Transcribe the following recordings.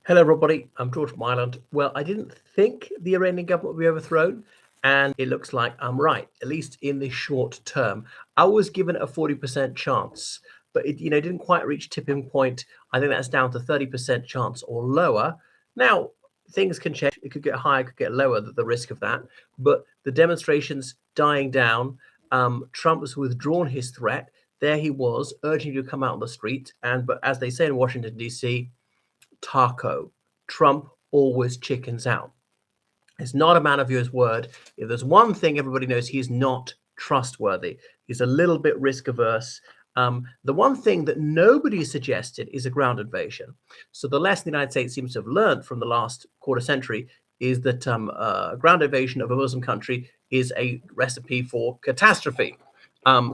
Hello, everybody. I'm George from Ireland. Well, I didn't think the Iranian government would be overthrown, and it looks like I'm right, at least in the short term. I was given a 40% chance, but it didn't quite reach tipping point. I think that's down to 30% chance or lower. Now, things can change. It could get higher, it could get lower, the risk of that. But the demonstrations dying down. Trump has withdrawn his threat. There he was, urging you to come out on the street. But as they say in Washington, D.C., taco. Trump always chickens out. He's not a man of his word. If there's one thing everybody knows, he's not trustworthy. He's a little bit risk averse. The one thing that nobody suggested is a ground invasion. So the lesson the United States seems to have learned from the last quarter century is that ground invasion of a Muslim country is a recipe for catastrophe.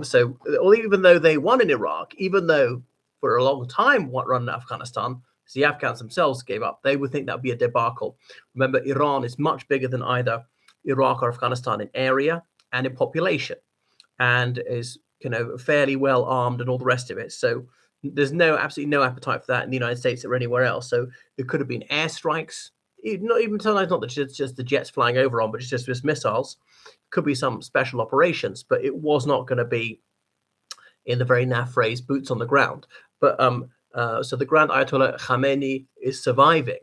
So even though they won in Iraq, even though for a long time what run in Afghanistan, the Afghans themselves gave up, they would think that would be a debacle. Remember, Iran is much bigger than either Iraq or Afghanistan in area and in population, and is fairly well armed and all the rest of it. So there's absolutely no appetite for that in the United States or anywhere else. So it could have been airstrikes, not even sometimes not just the jets flying over on, but it's just missiles. Could be some special operations, but it was not going to be, in the very naff phrase, boots on the ground. But so the Grand Ayatollah Khameini is surviving,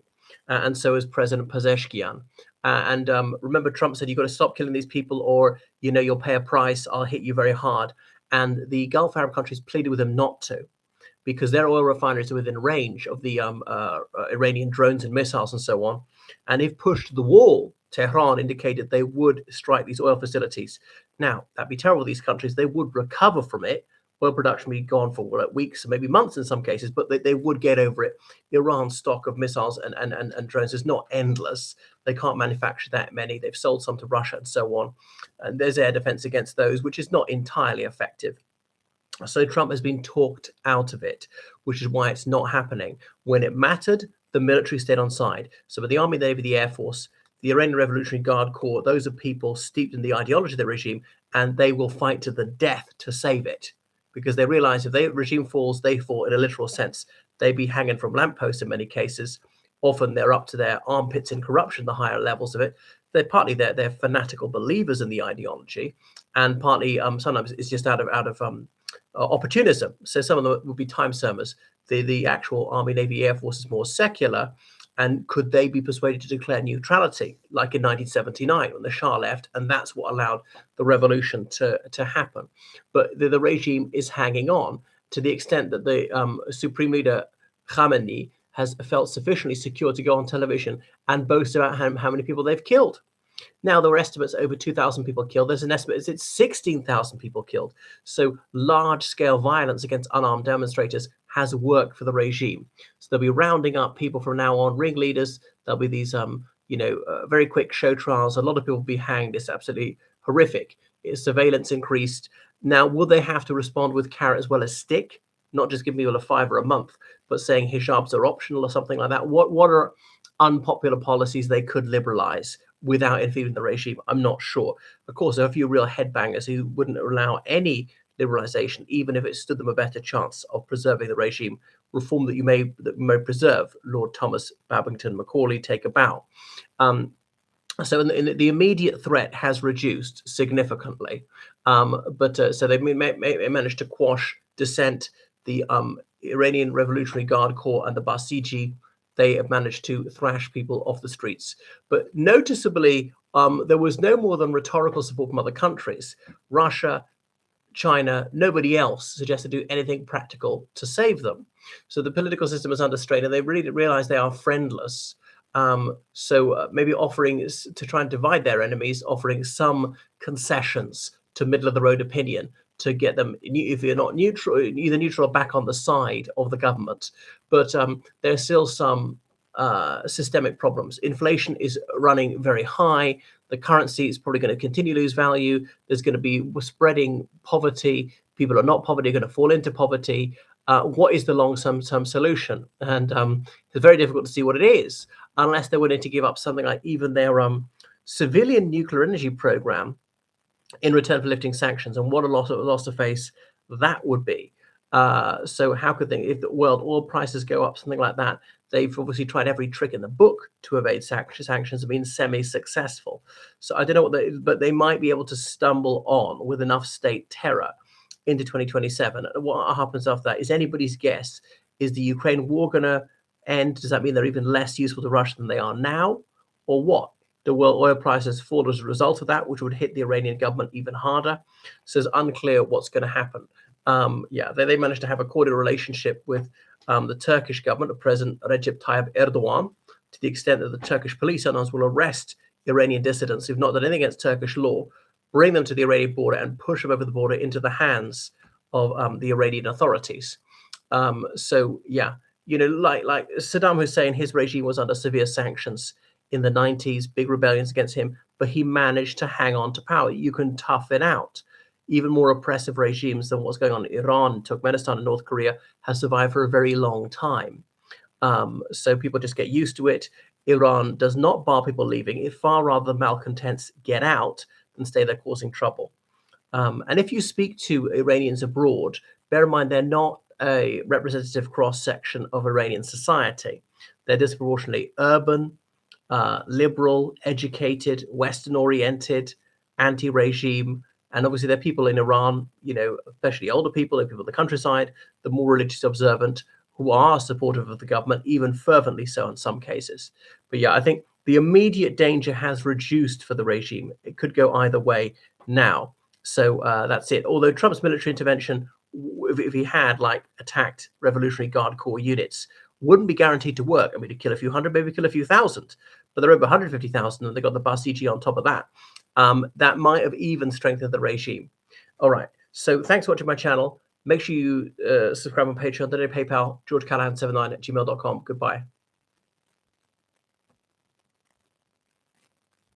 and so is President Pezeshkian. And remember, Trump said, you've got to stop killing these people or, you'll pay a price. I'll hit you very hard. And the Gulf Arab countries pleaded with him not to, because their oil refineries are within range of the Iranian drones and missiles and so on. And if pushed to the wall, Tehran indicated they would strike these oil facilities. Now, that'd be terrible. These countries, they would recover from it. Oil production would be gone for weeks, maybe months in some cases, but they would get over it. Iran's stock of missiles and drones is not endless. They can't manufacture that many. They've sold some to Russia and so on. And there's air defense against those, which is not entirely effective. So Trump has been talked out of it, which is why it's not happening. When it mattered, the military stayed on side. So with the Army, Navy, the Air Force, the Iranian Revolutionary Guard Corps, those are people steeped in the ideology of the regime, and they will fight to the death to save it. Because they realize if the regime falls, they fall in a literal sense. They'd be hanging from lampposts in many cases. Often they're up to their armpits in corruption, the higher levels of it. They're fanatical believers in the ideology, and partly sometimes it's just out of opportunism. So some of them would be time servers. The actual Army, Navy, Air Force is more secular. And could they be persuaded to declare neutrality, like in 1979 when the Shah left? And that's what allowed the revolution to happen. But the regime is hanging on to the extent that the Supreme Leader Khameini has felt sufficiently secure to go on television and boast about how many people they've killed. Now, there were estimates over 2,000 people killed. There's an estimate it's 16,000 people killed. So large-scale violence against unarmed demonstrators has worked for the regime. So they'll be rounding up people from now on, ringleaders. There'll be these, very quick show trials. A lot of people will be hanged. It's absolutely horrific. Surveillance increased. Now, will they have to respond with carrot as well as stick? Not just giving people a $5 a month, but saying hijabs are optional or something like that. What are unpopular policies they could liberalize without interfering in the regime? I'm not sure. Of course, there are a few real headbangers who wouldn't allow any liberalization, even if it stood them a better chance of preserving the regime. Reform that you may preserve. Lord Thomas Babington Macaulay, take a bow. So the immediate threat has reduced significantly, so they managed to quash dissent. The Iranian Revolutionary Guard Corps and the Basiji, they have managed to thrash people off the streets. But noticeably, there was no more than rhetorical support from other countries. Russia, China, nobody else suggested to do anything practical to save them. So the political system is under strain, and they really realize they are friendless. Maybe offering to try and divide their enemies, offering some concessions to middle of the road opinion to get them, if you're not neutral, either neutral or back on the side of the government. But there's still some systemic problems. Inflation is running very high. The currency is probably going to continue to lose value. There's going to be spreading poverty. People who are not poverty are going to fall into poverty. What is the long-term solution? And it's very difficult to see what it is unless they're willing to give up something like even their civilian nuclear energy program in return for lifting sanctions. And what a loss to face that would be. So how could they, if the world oil prices go up, something like that, they've obviously tried every trick in the book to evade sanctions, have been semi-successful. So I don't know but they might be able to stumble on with enough state terror into 2027. And what happens after that is anybody's guess. Is the Ukraine war going to end? Does that mean they're even less useful to Russia than they are now? Or what? The world oil prices fall as a result of that, which would hit the Iranian government even harder. So it's unclear what's going to happen. Yeah, they managed to have a cordial relationship with the Turkish government of President Recep Tayyip Erdogan, to the extent that the Turkish police sometimes will arrest Iranian dissidents who've not done anything against Turkish law, bring them to the Iranian border and push them over the border into the hands of the Iranian authorities. So yeah, like Saddam Hussein, his regime was under severe sanctions in the 90s, big rebellions against him, but he managed to hang on to power. You can tough it out. Even more oppressive regimes than what's going on in Iran, Turkmenistan, and North Korea have survived for a very long time. So people just get used to it. Iran does not bar people leaving. It far rather malcontents get out than stay there causing trouble. And if you speak to Iranians abroad, bear in mind they're not a representative cross-section of Iranian society. They're disproportionately urban, liberal, educated, Western-oriented, anti-regime. And obviously there are people in Iran, especially older people, people in the countryside, the more religiously observant, who are supportive of the government, even fervently so in some cases. But yeah, I think the immediate danger has reduced for the regime. It could go either way now. So that's it. Although Trump's military intervention, if he had attacked Revolutionary Guard Corps units, wouldn't be guaranteed to work. I mean, to kill a few hundred, maybe kill a few thousand, but they're over 150,000 and they got the Basiji on top of that. That might have even strengthened the regime. All right. So thanks for watching my channel. Make sure you subscribe on Patreon, donate PayPal, georgecallahan79@gmail.com. Goodbye.